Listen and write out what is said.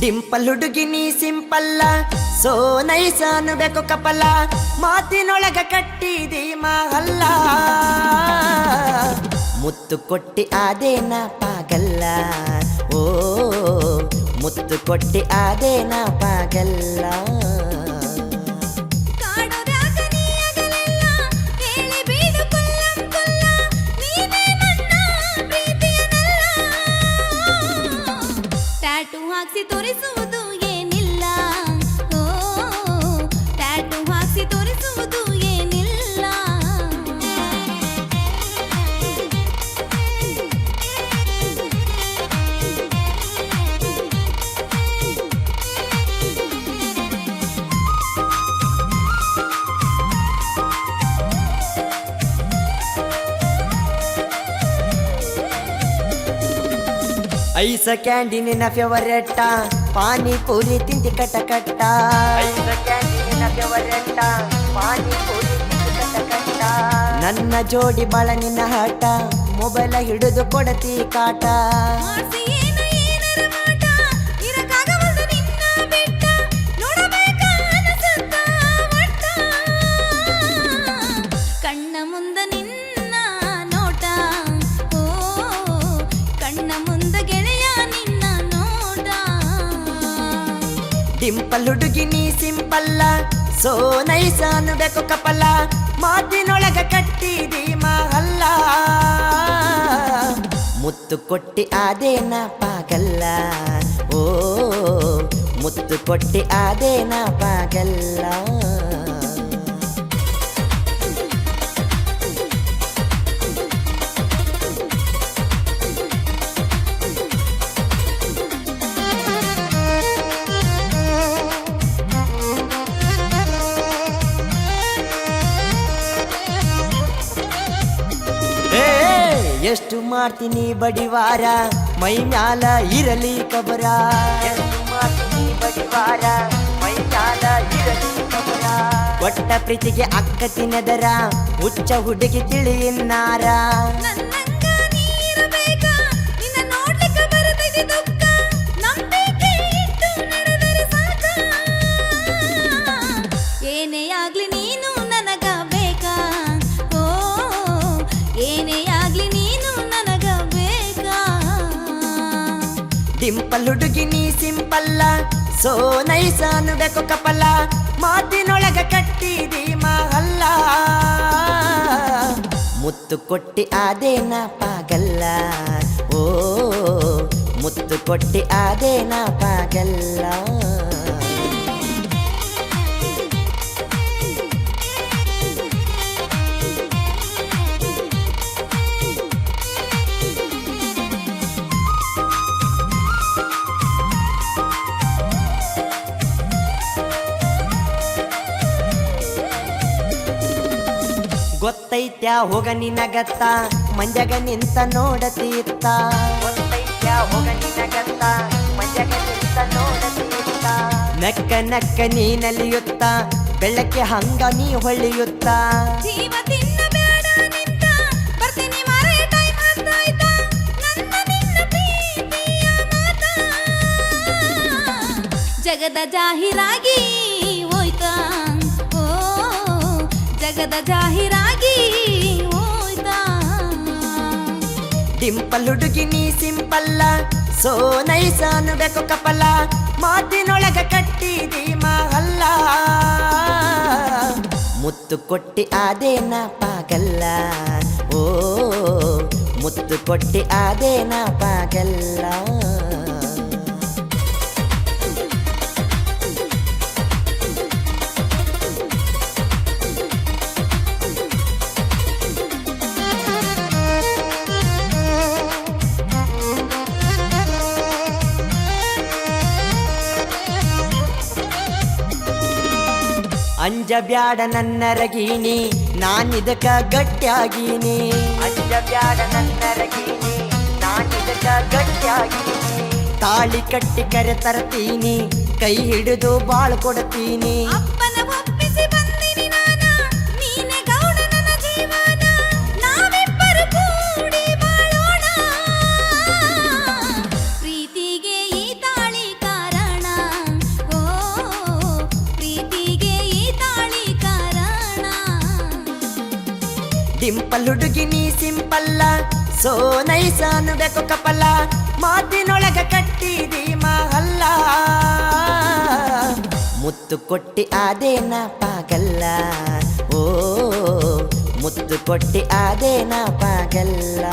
ಡಿಂಪಲ್ ಹುಡುಗಿ ನೀ ಸಿಂಪಲ್ಲ so nice ಅನ್ಬೇಕು ಕಪಲ ಮಾತಿನೊಳಗ ಕಟ್ಟಿದಿ ಮಹಲ್ಲ ಮುತ್ತು ಕೊಟ್ಟಿ ಆದೇನ ಪಾಗಲ್ಲ ಓ ಮುತ್ತು ಕೊಟ್ಟಿ ಆದೇನ ಪಾಗಲ್ಲ ಹಾಕ್ಸಿ ತೋರಿಸುವುದು ಏನಿಲ್ಲ ಓ ಟ್ಯಾಟೂ ಹಾಕ್ಸಿ ತೋರಿಸುವುದು ಏನಿಲ್ಲ ಐಸ ಕ್ಯಾಂಡಿ ನಿನ್ನ ಫೇವರೆಟ್ಟ ಪಾನಿಪುರಿ ತಿಂತಿ ಕಟ್ಟ ಕಟ್ಟ ಐಸ ಕ್ಯಾಂಡಿ ನಿನ್ನ ಫೇವರೆಟ್ಟ ಪಾನಿಪುರಿ ತಿಂತಿ ಕಟ್ಟ ಕಟ್ಟ ನನ್ನ ಜೋಡಿ ಬಾಳ ನಿನ್ನ ಹಠ ಮೊಬೈಲ ಹಿಡಿದು ಕೊಡತಿ ಕಾಟ ಕಣ್ಣ ಮುಂದ ನಿನ್ನ ನೋಟ ಓ ಕಣ್ಣ ಮುಂದ ಗೆಳೆಯ ನಿನ್ನ ನೋಟ ಡಿಂಪಲ್ ಹುಡುಗಿ ನೀ ಸಿಂಪಲ್ಲ ಸೋ ನೈಸ್ ಅನ್ಬೇಕು ಕಪಲ ಮಾತಿನೊಳಗ ಕಟ್ಟಿದಿ ಮಹಲ್ಲ ಮುತ್ತು ಕೊಟ್ಟಿ ಆದೇನ ಪಾಗಲ್ಲ ಓ ಮುತ್ತು ಕೊಟ್ಟಿ ಆದೇನ ಪಾಗಲ್ಲ ಎಷ್ಟು ಮಾಡ್ತೀನಿ ಬಡಿವಾರ ಮೈ ಮ್ಯಾಲ ಇರಲಿ ಕಬರ ಎಷ್ಟು ಮಾಡ್ತೀನಿ ಬಡಿವಾರ ಮೈ ಮ್ಯಾಲ ಇರಲಿ ಕಬರ ಕೊಟ್ಟ ಪ್ರೀತಿಗೆ ಅಕ್ಕ ತಿನ್ನದರ ಹುಚ್ಚ ಹುಡುಗಿ ತಿಳಿಯಿನ್ನಾರ ಏನೇ ಆಗ್ಲಿ ನೀನು ನನಗ ಬೇಕಾ ಓ ಏನೇ ಆಗ್ಲಿ ನೀನು ನನಗ ಬೇಕಾ ಡಿಂಪಲ್ ಹುಡುಗಿ ನೀ ಸಿಂಪಲ್ಲ ಸೋ ನೈಸ್ ಅನ್ಬೇಕು ಕಪಲ ಮಾತಿನೊಳಗ ಕಟ್ಟಿದಿ ಮಹಲ್ಲ ಮುತ್ತು ಕೊಟ್ಟಿ ಆದೇನ ಪಾಗಲ್ಲ ಓ ಮುತ್ತು ಕೊಟ್ಟಿ ಆದೇನ ಪಾಗಲ್ಲ ಗೊತ್ತೈತ್ಯಾ ಹೋಗ ನಿನಗತ್ತ ಮಂಜಗ ನಿಂತ ನೋಡತೀತ್ತ ಗೊತ್ತೈತ್ಯಾ ಹೋಗ ನಿನಗತ್ತ ಮಂಜಗ ನಿಂತ ನೋಡತೀತ್ತ ನಕ್ಕ ನಕ್ಕ ನೀ ನಲಿಯುತ್ತ ಬೆಳಕ್ಕೆ ಹಂಗ ನೀ ಹೊಳಿಯುತ್ತ ಜೀವ ತಿನ್ನಬೇಡ ನಿಂತ ಬರ್ತೀನಿ ಮಾರೇ ಟೈಮ್ ಆಗ್ತಾಯ್ತಾ ನನ್ನ ನಿನ್ನ ಪ್ರೀತಿಯ ಮಾತ ಜಗದ ಜಾಹಿರಾಗಿ ಹೋಯ್ತಾ ಓ ಜಗದ ಜಾಹಿರಾಗಿ ಹೋಯ್ತಾ ಡಿಂಪಲ್ ಹುಡುಗಿ ನೀ ಸಿಂಪಲ್ಲ ಸೋ ನೈಸ್ ಅನ್ಬೇಕು ಕಪಲ ಮಾತಿನೊಳಗ ಕಟ್ಟಿದಿ ಮಹಲ್ಲ ಮುತ್ತು ಕೊಟ್ಟಿ ಆದೇನ ಪಾಗಲ್ಲ ಓ ಮುತ್ತು ಕೊಟ್ಟಿ ಆದೇನ ಪಾಗಲ್ಲ ಅಂಜ ಬ್ಯಾಡ ನನ್ನ ರಗೀನಿ ನಾನಿದಕ ಗಟ್ಟಿಯಾಗೀನಿ ಅಂಜ ಬ್ಯಾಡ ನನ್ನ ರಗೀನಿ ನಾನಿದಕ ಗಟ್ಟಿಯಾಗೀನಿ ತಾಳಿ ಕಟ್ಟಿ ಕರೆ ತರ್ತೀನಿ ಕೈ ಹಿಡಿದು ಬಾಳ್ ಕೊಡ್ತೀನಿ ಅಪ್ಪನ ಒಪ್ಪಿಸಿ ಬಂದಿನಿ ನಾನ ನೀನೆ ಗೌಡ ನನ್ನ ಜೀವನ ನಾವಿಬ್ಬರು ಕೂಡಿ ಬಾಳೋಣ ಪ್ರೀತಿಗೆ ಈ ತಾಳಿ ಕಾರಣ ಡಿಂಪಲ್ ಹುಡುಗಿ ನೀ ಸಿಂಪಲ್ಲ ಸೋ ನೈಸ ಅನ್ಬೇಕು ಕಪಲ ಮಾತಿನೊಳಗ ಕಟ್ಟಿದಿ ಮಹಲ್ಲ ಮುತ್ತು ಕೊಟ್ಟಿ ಆದೇನ ಪಾಗಲ್ಲ ಓ ಮುತ್ತು ಕೊಟ್ಟಿ ಆದೇನ ಪಾಗಲ್ಲ